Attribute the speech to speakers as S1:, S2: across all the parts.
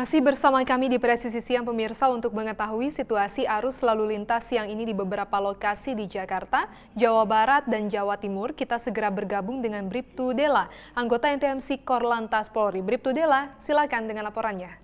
S1: Masih bersama kami di Presisi Siang pemirsa untuk mengetahui situasi arus lalu lintas siang ini di beberapa lokasi di Jakarta, Jawa Barat, dan Jawa Timur. Kita segera bergabung dengan Bribtu Dela, anggota NTMC Korlantas Polri. Bribtu Dela, silakan dengan laporannya.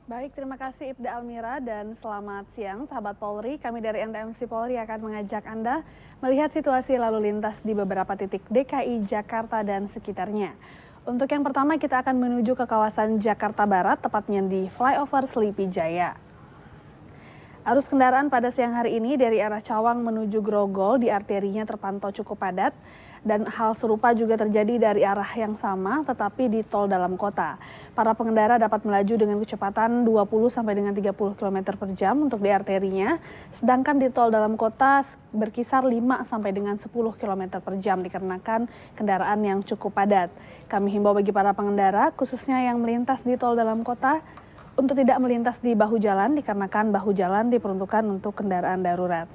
S2: Baik, terima kasih Ibda Almira dan selamat siang sahabat Polri. Kami dari NTMC Polri akan mengajak Anda melihat situasi lalu lintas di beberapa titik DKI Jakarta dan sekitarnya. Untuk yang pertama kita akan menuju ke kawasan Jakarta Barat, tepatnya di Flyover Sleepy Jaya. Arus kendaraan pada siang hari ini dari arah Cawang menuju Grogol di arterinya terpantau cukup padat. Dan hal serupa juga terjadi dari arah yang sama tetapi di tol dalam kota. Para pengendara dapat melaju dengan kecepatan 20 sampai dengan 30 km per jam untuk di arterinya. Sedangkan di tol dalam kota berkisar 5 sampai dengan 10 km per jam dikarenakan kendaraan yang cukup padat. Kami himbau bagi para pengendara khususnya yang melintas di tol dalam kota untuk tidak melintas di bahu jalan dikarenakan bahu jalan diperuntukkan untuk kendaraan darurat.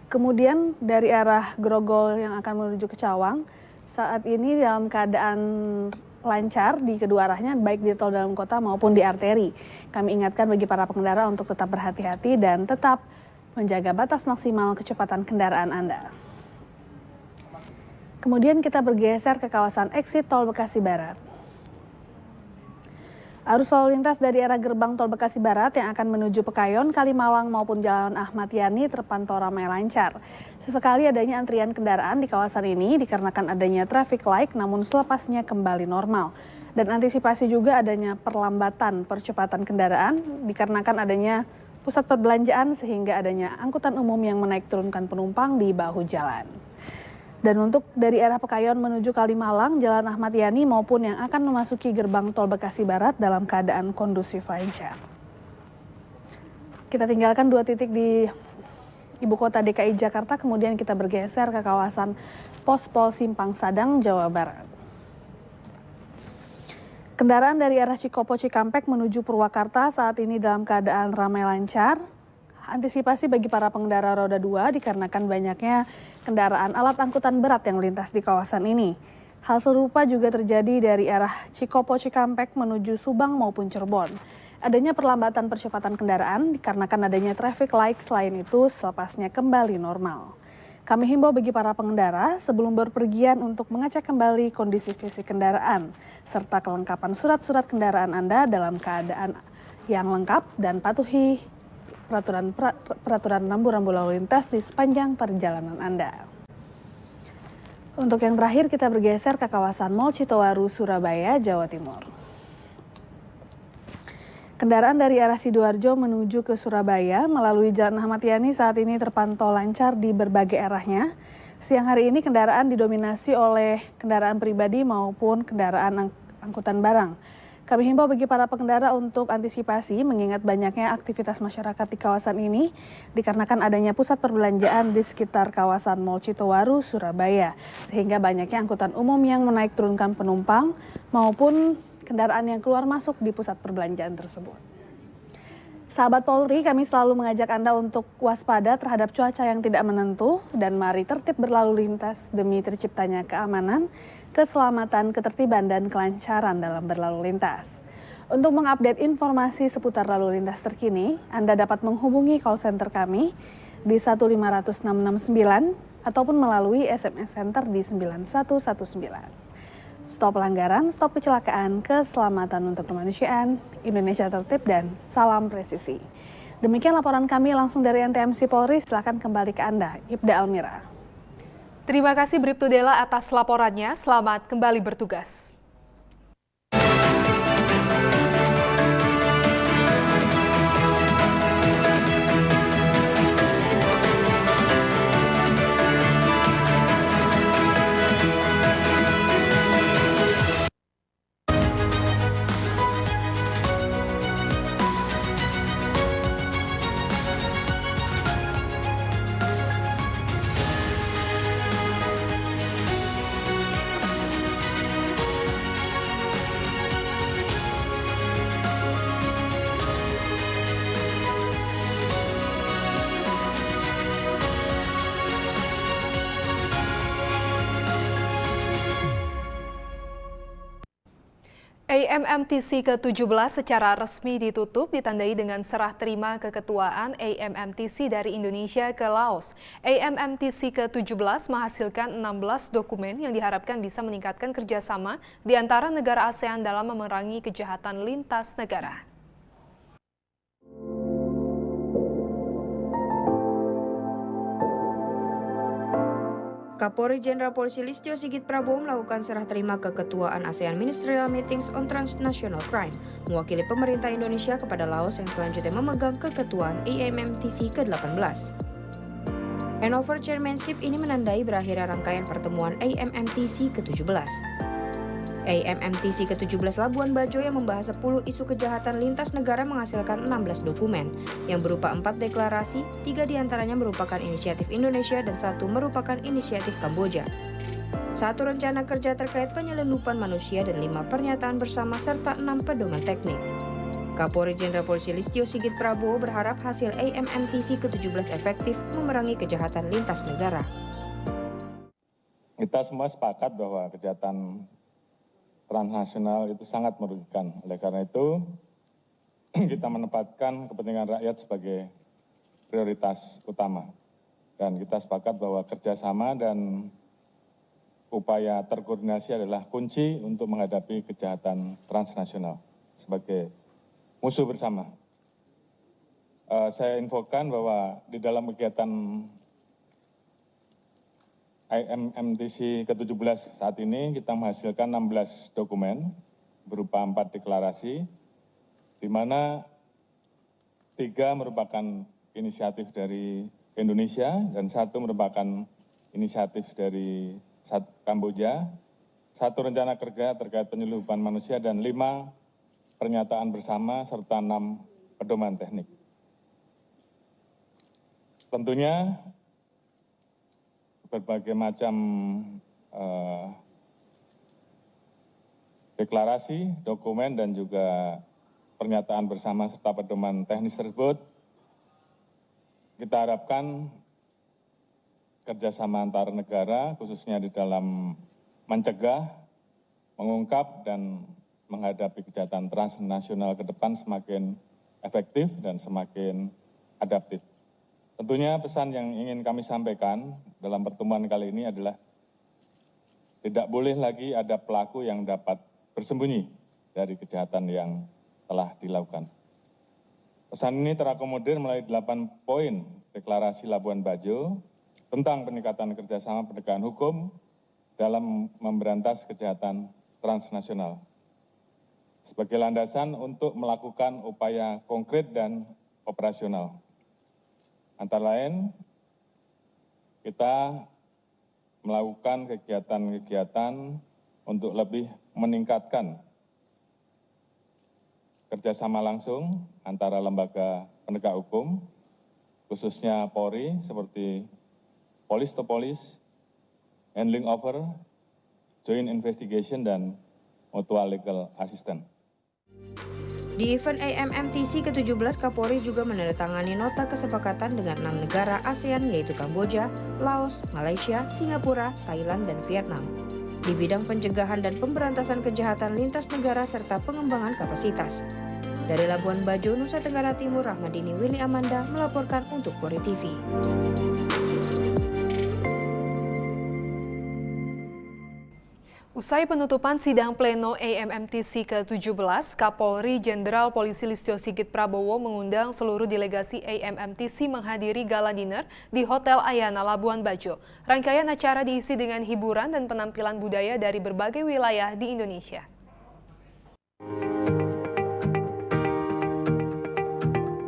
S2: Kemudian dari arah Grogol yang akan menuju ke Cawang, saat ini dalam keadaan lancar di kedua arahnya, baik di tol dalam kota maupun di arteri. Kami ingatkan bagi para pengendara untuk tetap berhati-hati dan tetap menjaga batas maksimal kecepatan kendaraan Anda. Kemudian kita bergeser ke kawasan exit tol Bekasi Barat. Arus lalu lintas dari arah gerbang tol Bekasi Barat yang akan menuju Pekayon, Kalimalang maupun Jalan Ahmad Yani terpantau ramai lancar. Sesekali adanya antrian kendaraan di kawasan ini dikarenakan adanya traffic light namun selepasnya kembali normal. Dan antisipasi juga adanya perlambatan percepatan kendaraan dikarenakan adanya pusat perbelanjaan sehingga adanya angkutan umum yang menaik turunkan penumpang di bahu jalan. Dan untuk dari arah Pekayon menuju Kalimalang, Jalan Ahmad Yani maupun yang akan memasuki gerbang tol Bekasi Barat dalam keadaan kondusif lancar. Kita tinggalkan dua titik di ibu kota DKI Jakarta, kemudian kita bergeser ke kawasan Pos-Pol Simpang Sadang, Jawa Barat. Kendaraan dari arah Cikopo Cikampek menuju Purwakarta saat ini dalam keadaan ramai lancar. Antisipasi bagi para pengendara roda 2 dikarenakan banyaknya kendaraan alat angkutan berat yang melintas di kawasan ini. Hal serupa juga terjadi dari arah Cikopo Cikampek menuju Subang maupun Cirebon. Adanya perlambatan percepatan kendaraan dikarenakan adanya traffic light, selain itu selepasnya kembali normal. Kami himbau bagi para pengendara sebelum berpergian untuk mengecek kembali kondisi fisik kendaraan serta kelengkapan surat-surat kendaraan Anda dalam keadaan yang lengkap dan patuhi peraturan rambu-rambu lalu lintas di sepanjang perjalanan Anda. Untuk yang terakhir kita bergeser ke kawasan Mall Citowaru, Surabaya, Jawa Timur. Kendaraan dari arah Sidoarjo menuju ke Surabaya melalui Jalan Ahmad Yani saat ini terpantau lancar di berbagai arahnya. Siang hari ini kendaraan didominasi oleh kendaraan pribadi maupun kendaraan angkutan barang. Kami himbau bagi para pengendara untuk antisipasi mengingat banyaknya aktivitas masyarakat di kawasan ini dikarenakan adanya pusat perbelanjaan di sekitar kawasan Mall Citowaru, Surabaya. Sehingga banyaknya angkutan umum yang menaik turunkan penumpang maupun kendaraan yang keluar masuk di pusat perbelanjaan tersebut. Sahabat Polri, kami selalu mengajak Anda untuk waspada terhadap cuaca yang tidak menentu dan mari tertib berlalu lintas demi terciptanya keamanan, keselamatan, ketertiban, dan kelancaran dalam berlalu lintas. Untuk mengupdate informasi seputar lalu lintas terkini, Anda dapat menghubungi call center kami di 1500669 ataupun melalui SMS Center di 9119. Stop pelanggaran, stop kecelakaan, keselamatan untuk kemanusiaan, Indonesia tertib, dan salam presisi. Demikian laporan kami langsung dari NTMC Polri, silakan kembali ke Anda, Ibda Almira.
S1: Terima kasih Bribtu Dela atas laporannya, selamat kembali bertugas. AMMTC ke-17 secara resmi ditutup ditandai dengan serah terima keketuaan AMMTC dari Indonesia ke Laos. AMMTC ke-17 menghasilkan 16 dokumen yang diharapkan bisa meningkatkan kerjasama di antara negara ASEAN dalam memerangi kejahatan lintas negara.
S3: Kapolri Jenderal Polisi Listio Sigit Prabowo melakukan serah terima keketuaan ASEAN Ministerial Meetings on Transnational Crime, mewakili pemerintah Indonesia kepada Laos yang selanjutnya memegang keketuaan AMMTC ke-18. Handover Chairmanship ini menandai berakhirnya rangkaian pertemuan AMMTC ke-17. AMMTC ke-17 Labuan Bajo yang membahas 10 isu kejahatan lintas negara menghasilkan 16 dokumen yang berupa 4 deklarasi, 3 diantaranya merupakan inisiatif Indonesia dan 1 merupakan inisiatif Kamboja. 1 rencana kerja terkait penyelundupan manusia dan 5 pernyataan bersama serta 6 pedoman teknik. Kapolri Jenderal Polisi Listio Sigit Prabowo berharap hasil AMMTC ke-17 efektif memerangi kejahatan lintas negara.
S4: Kita semua sepakat bahwa kejahatan transnasional itu sangat merugikan. Oleh karena itu, kita menempatkan kepentingan rakyat sebagai prioritas utama. Dan kita sepakat bahwa kerjasama dan upaya terkoordinasi adalah kunci untuk menghadapi kejahatan transnasional sebagai musuh bersama. Saya infokan bahwa di dalam kegiatan AMMTC ke-17 saat ini kita menghasilkan 16 dokumen berupa 4 deklarasi, di mana 3 merupakan inisiatif dari Indonesia dan 1 merupakan inisiatif dari Kamboja, 1 rencana kerja terkait penyelundupan manusia dan 5 pernyataan bersama serta 6 pedoman teknik. Tentunya berbagai macam deklarasi, dokumen, dan juga pernyataan bersama serta pedoman teknis tersebut kita harapkan kerjasama antar negara, khususnya di dalam mencegah, mengungkap, dan menghadapi kejahatan transnasional ke depan semakin efektif dan semakin adaptif. Tentunya pesan yang ingin kami sampaikan dalam pertemuan kali ini adalah tidak boleh lagi ada pelaku yang dapat bersembunyi dari kejahatan yang telah dilakukan. Pesan ini terakomodir melalui 8 poin deklarasi Labuan Bajo tentang peningkatan kerjasama penegakan hukum dalam memberantas kejahatan transnasional sebagai landasan untuk melakukan upaya konkret dan operasional. Antara lain, kita melakukan kegiatan-kegiatan untuk lebih meningkatkan kerjasama langsung antara lembaga penegak hukum, khususnya Polri, seperti Police to Police, Handling Over, Joint Investigation, dan Mutual Legal Assistance.
S3: Di event AMMTC ke-17, Kapolri juga menandatangani nota kesepakatan dengan 6 negara ASEAN yaitu Kamboja, Laos, Malaysia, Singapura, Thailand, dan Vietnam di bidang pencegahan dan pemberantasan kejahatan lintas negara serta pengembangan kapasitas. Dari Labuan Bajo, Nusa Tenggara Timur, Rahmadini Willy Amanda melaporkan untuk Polri TV.
S1: Usai penutupan sidang pleno AMMTC ke-17, Kapolri Jenderal Polisi Listio Sigit Prabowo mengundang seluruh delegasi AMMTC menghadiri gala dinner di Hotel Ayana Labuan Bajo. Rangkaian acara diisi dengan hiburan dan penampilan budaya dari berbagai wilayah di Indonesia.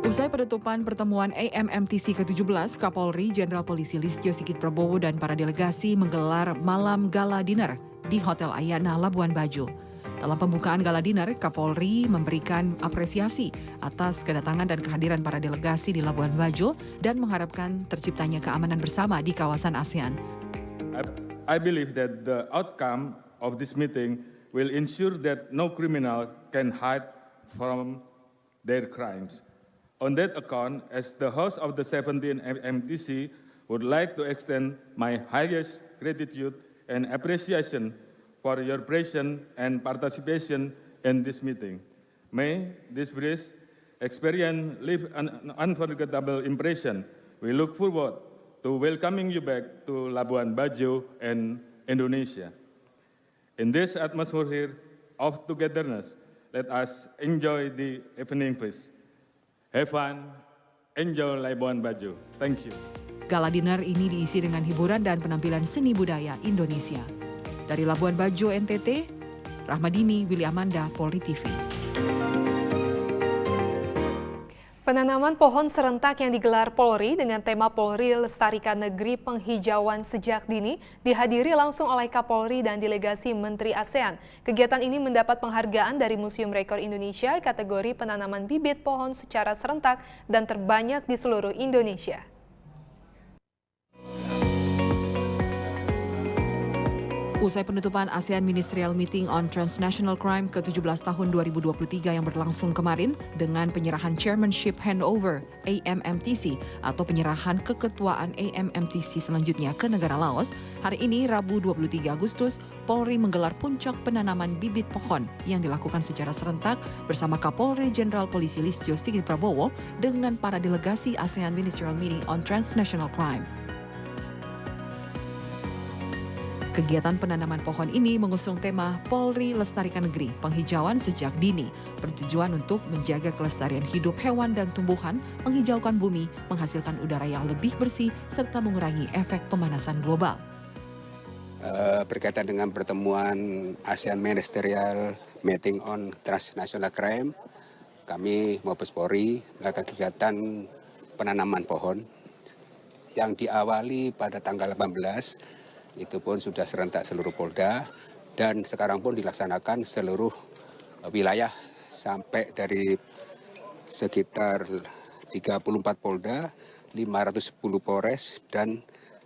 S5: Usai penutupan pertemuan AMMTC ke-17, Kapolri Jenderal Polisi Listio Sigit Prabowo dan para delegasi menggelar malam gala dinner di Hotel Ayana Labuan Bajo. Dalam pembukaan gala dinner, Kapolri memberikan apresiasi atas kedatangan dan kehadiran para delegasi di Labuan Bajo dan mengharapkan terciptanya keamanan bersama di kawasan ASEAN.
S6: I believe that the outcome of this meeting will ensure that no criminal can hide from their crimes. On that account, as the host of the 17th AMMTC, would like to extend my highest gratitude and appreciation for your presence and participation in this meeting. May this brief experience leave an unforgettable impression. We look forward to welcoming you back to Labuan Bajo and Indonesia. In this atmosphere of togetherness, let us enjoy the evening feast. Have fun, enjoy Labuan Bajo. Thank you.
S5: Gala dinner ini diisi dengan hiburan dan penampilan seni budaya Indonesia. Dari Labuan Bajo, NTT, Rahmadini, Willy Amanda, Polri TV.
S1: Penanaman pohon serentak yang digelar Polri dengan tema Polri Lestarikan Negeri Penghijauan Sejak Dini dihadiri langsung oleh Kapolri dan delegasi Menteri ASEAN. Kegiatan ini mendapat penghargaan dari Museum Rekor Indonesia kategori penanaman bibit pohon secara serentak dan terbanyak di seluruh Indonesia.
S5: Usai penutupan ASEAN Ministerial Meeting on Transnational Crime ke-17 tahun 2023 yang berlangsung kemarin dengan penyerahan Chairmanship Handover AMMTC atau penyerahan keketuaan AMMTC selanjutnya ke negara Laos, hari ini Rabu 23 Agustus, Polri menggelar puncak penanaman bibit pohon yang dilakukan secara serentak bersama Kapolri Jenderal Polisi Listio Sigit Prabowo dengan para delegasi ASEAN Ministerial Meeting on Transnational Crime. Kegiatan penanaman pohon ini mengusung tema Polri Lestarikan Negeri Penghijauan Sejak Dini, bertujuan untuk menjaga kelestarian hidup hewan dan tumbuhan, menghijaukan bumi, menghasilkan udara yang lebih bersih, serta mengurangi efek pemanasan global.
S7: Berkaitan dengan pertemuan ASEAN Ministerial Meeting on Transnational Crime, kami Mabes Polri melakukan kegiatan penanaman pohon yang diawali pada tanggal 18. Itu pun sudah serentak seluruh Polda dan sekarang pun dilaksanakan seluruh wilayah sampai dari sekitar 34 Polda, 510 Polres dan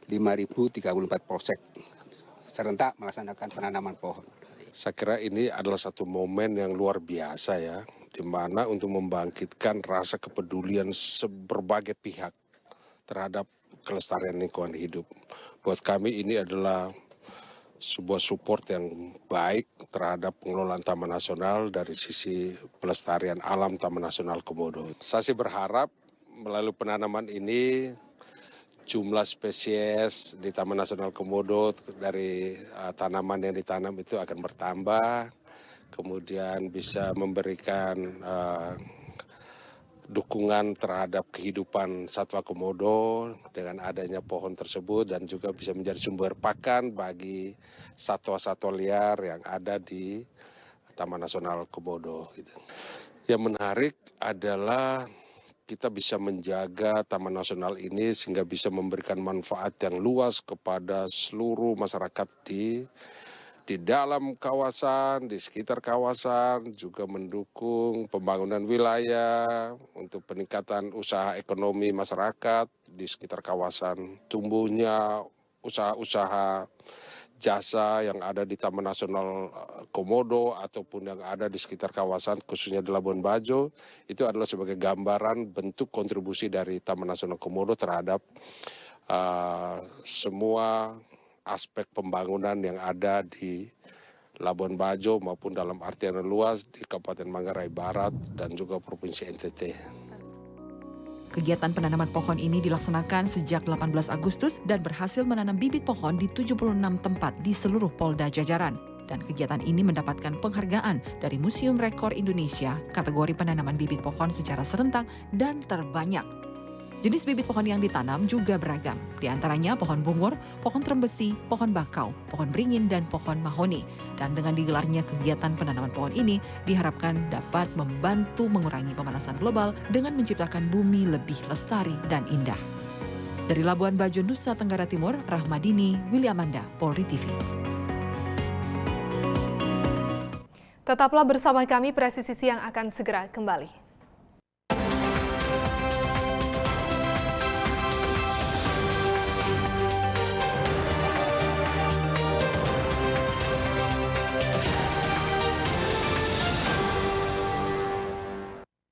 S7: 5.034 Polsek serentak melaksanakan penanaman pohon.
S8: Saya kira ini adalah satu momen yang luar biasa ya, di mana untuk membangkitkan rasa kepedulian berbagai pihak terhadap kelestarian lingkungan hidup. Buat kami ini adalah sebuah support yang baik terhadap pengelolaan Taman Nasional dari sisi pelestarian alam Taman Nasional Komodo. Saya sih berharap melalui penanaman ini jumlah spesies di Taman Nasional Komodo dari tanaman yang ditanam itu akan bertambah, kemudian bisa memberikan dukungan terhadap kehidupan satwa komodo dengan adanya pohon tersebut dan juga bisa menjadi sumber pakan bagi satwa-satwa liar yang ada di Taman Nasional Komodo. Yang menarik adalah kita bisa menjaga Taman Nasional ini sehingga bisa memberikan manfaat yang luas kepada seluruh masyarakat di dalam kawasan, di sekitar kawasan, juga mendukung pembangunan wilayah untuk peningkatan usaha ekonomi masyarakat di sekitar kawasan, tumbuhnya usaha-usaha jasa yang ada di Taman Nasional Komodo ataupun yang ada di sekitar kawasan, khususnya di Labuan Bajo, itu adalah sebagai gambaran bentuk kontribusi dari Taman Nasional Komodo terhadap semua aspek pembangunan yang ada di Labuan Bajo maupun dalam artian luas di Kabupaten Manggarai Barat dan juga Provinsi NTT.
S5: Kegiatan penanaman pohon ini dilaksanakan sejak 18 Agustus dan berhasil menanam bibit pohon di 76 tempat di seluruh Polda jajaran. Dan kegiatan ini mendapatkan penghargaan dari Museum Rekor Indonesia kategori penanaman bibit pohon secara serentak dan terbanyak. Jenis bibit pohon yang ditanam juga beragam, di antaranya pohon bungur, pohon trembesi, pohon bakau, pohon beringin, dan pohon mahoni. Dan dengan digelarnya kegiatan penanaman pohon ini, diharapkan dapat membantu mengurangi pemanasan global dengan menciptakan bumi lebih lestari dan indah. Dari Labuan Bajo, Nusa Tenggara Timur, Rahmadini, Willy Amanda, Polri TV.
S1: Tetaplah bersama kami, Presisi Siang akan segera kembali.